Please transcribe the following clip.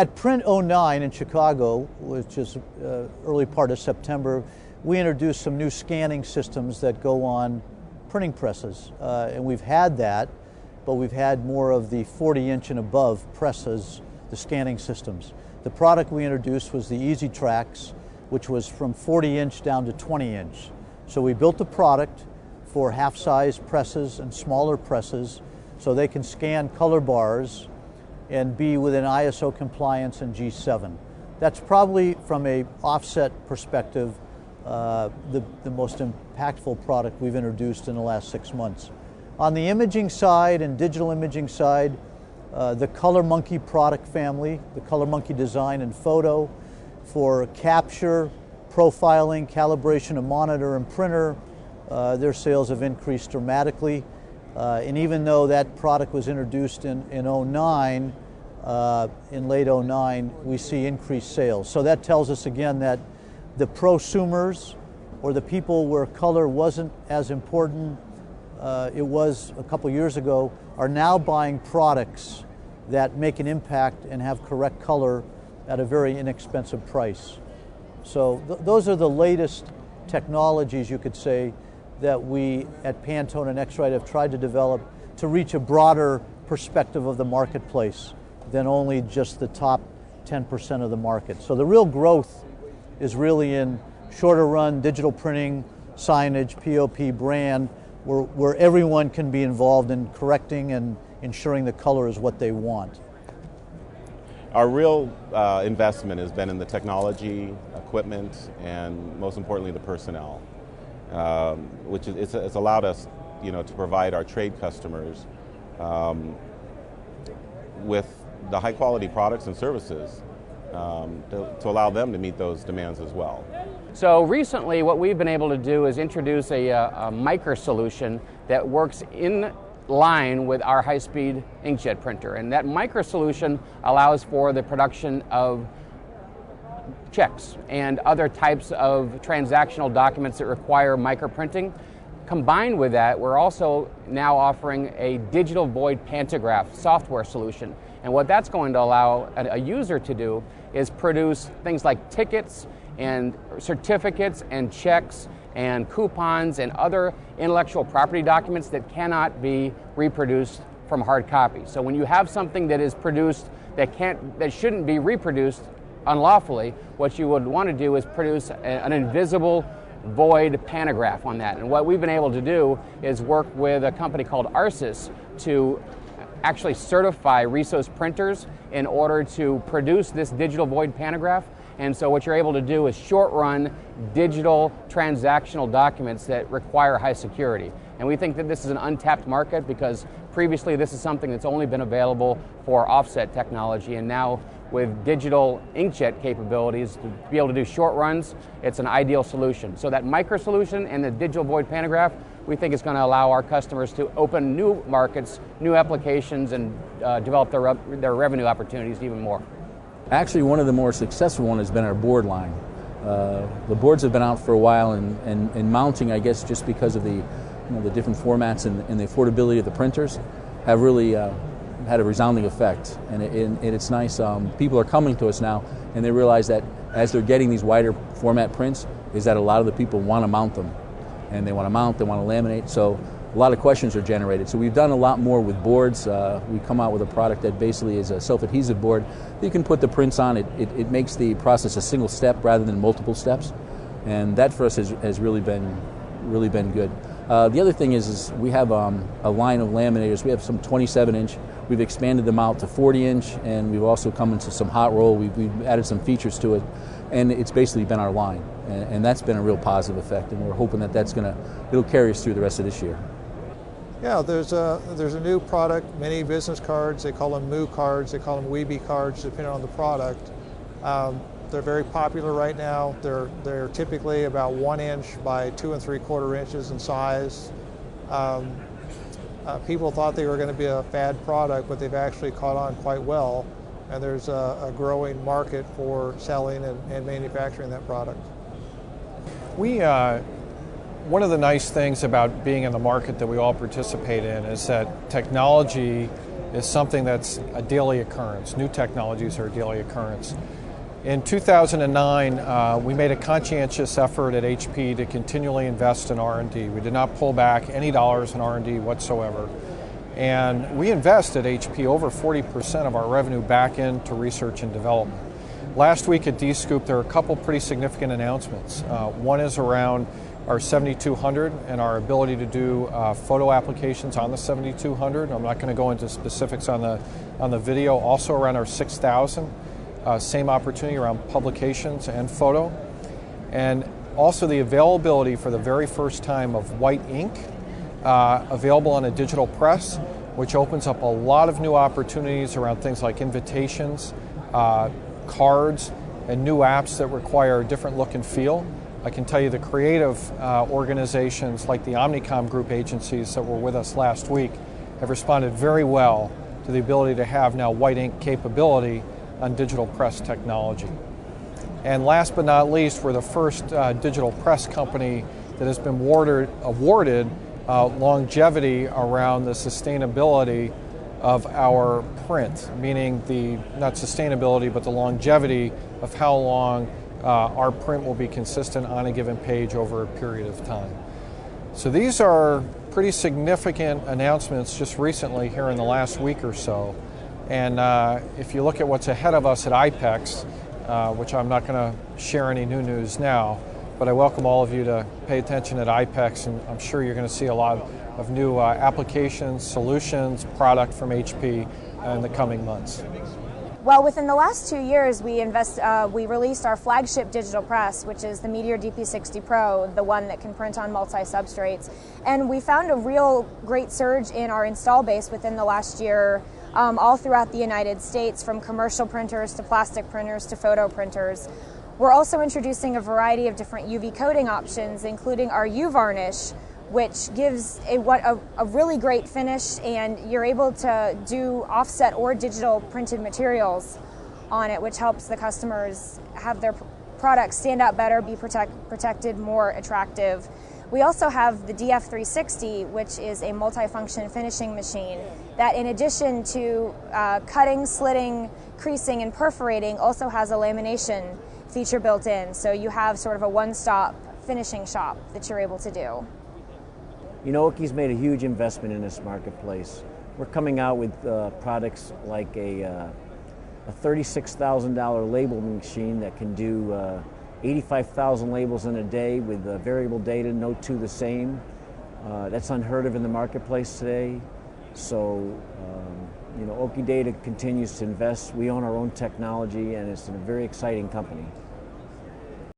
At Print '09 in Chicago, which is early part of September, we introduced some new scanning systems that go on printing presses. And we've had that, but we've had more of the 40-inch and above presses, the scanning systems. The product we introduced was the Easy Tracks, which was from 40-inch down to 20-inch. So we built a product for half-size presses and smaller presses so they can scan color bars and be within ISO compliance and G7. That's probably, from a offset perspective, the most impactful product we've introduced in the last 6 months. On the imaging side and digital imaging side, the Color Monkey product family, the Color Monkey Design and Photo, for capture, profiling, calibration of monitor and printer, their sales have increased dramatically. And even though that product was introduced in '09, in late '09, we see increased sales. So that tells us again that the prosumers, or the people where color wasn't as important, it was a couple years ago, are now buying products that make an impact and have correct color at a very inexpensive price. So those are the latest technologies, you could say, that we at Pantone and X-Rite have tried to develop to reach a broader perspective of the marketplace than only just the top 10% of the market. So the real growth is really in shorter run digital printing, signage, POP, brand, where everyone can be involved in correcting and ensuring the color is what they want. Our real investment has been in the technology, equipment, and most importantly the personnel, which it's allowed us, to provide our trade customers with the high quality products and services to allow them to meet those demands as well. So recently what we've been able to do is introduce a micro solution that works in line with our high-speed inkjet printer, and that micro solution allows for the production of checks and other types of transactional documents that require microprinting. Combined with that, we're also now offering a digital void pantograph software solution, and what that's going to allow a user to do is produce things like tickets and certificates and checks and coupons and other intellectual property documents that cannot be reproduced from hard copy. So when you have something that is produced that shouldn't be reproduced unlawfully, what you would want to do is produce an invisible void pantograph on that. And what we've been able to do is work with a company called Arsis to actually certify Risos printers in order to produce this digital void pantograph. And so what you're able to do is short-run digital transactional documents that require high security. And we think that this is an untapped market because previously this is something that's only been available for offset technology, and now with digital inkjet capabilities to be able to do short runs, it's an ideal solution. So that micro solution and the digital void pantograph, we think is going to allow our customers to open new markets, new applications, and develop their revenue opportunities even more. Actually, one of the more successful ones has been our board line. The boards have been out for a while, and mounting, I guess, just because of the different formats and the affordability of the printers, have really had a resounding effect. And it's nice. People are coming to us now, and they realize that as they're getting these wider format prints, is that a lot of the people want to mount them, and they want to mount, they want to laminate. So a lot of questions are generated. So we've done a lot more with boards. We come out with a product that basically is a self-adhesive board. You can put the prints on. It makes the process a single step rather than multiple steps, and that for us has really been good. The other thing is we have a line of laminators. We have some 27-inch. We've expanded them out to 40-inch, and we've also come into some hot roll. We've added some features to it, and it's basically been our line, and that's been a real positive effect. And we're hoping that it'll carry us through the rest of this year. Yeah, there's a new product, mini business cards. They call them Moo cards. They call them Weeby cards, depending on the product. They're very popular right now. They're typically about 1 inch by 2 3/4 inches in size. People thought they were going to be a fad product, but they've actually caught on quite well. And there's a growing market for selling and manufacturing that product. One of the nice things about being in the market that we all participate in is that technology is something that's a daily occurrence. New technologies are a daily occurrence. In 2009, we made a conscientious effort at HP to continually invest in R&D. We did not pull back any dollars in R&D whatsoever. And we invest at HP over 40% of our revenue back into research and development. Last week at D-Scoop, there were a couple pretty significant announcements. One is around our 7200 and our ability to do photo applications on the 7200. I'm not going to go into specifics on the video. Also around our 6000. Same opportunity around publications and photo. And also the availability for the very first time of white ink available on a digital press, which opens up a lot of new opportunities around things like invitations, cards, and new apps that require a different look and feel. I can tell you the creative organizations like the Omnicom Group agencies that were with us last week have responded very well to the ability to have now white ink capability on digital press technology. And last but not least, we're the first digital press company that has been awarded longevity around the sustainability of our print, meaning not sustainability, but the longevity of how long our print will be consistent on a given page over a period of time. So these are pretty significant announcements just recently here in the last week or so. And if you look at what's ahead of us at IPEX, which I'm not going to share any new news now, but I welcome all of you to pay attention at IPEX, and I'm sure you're going to see a lot of new applications, solutions, product from HP in the coming months. Well, within the last 2 years, we released our flagship digital press, which is the Meteor DP60 Pro, the one that can print on multi-substrates. And we found a real great surge in our install base within the last year, all throughout the United States, from commercial printers to plastic printers to photo printers. We're also introducing a variety of different UV coating options, including our U-Varnish, which gives a really great finish, and you're able to do offset or digital printed materials on it, which helps the customers have their products stand out better, be protected, more attractive. We also have the DF360, which is a multifunction finishing machine that, in addition to cutting, slitting, creasing, and perforating, also has a lamination feature built in. So you have sort of a one-stop finishing shop that you're able to do. You know, Oki's made a huge investment in this marketplace. We're coming out with products like a $36,000 labeling machine that can do 85,000 labels in a day with variable data, no two the same. That's unheard of in the marketplace today. So, you know, Oki Data continues to invest. We own our own technology, and it's a very exciting company.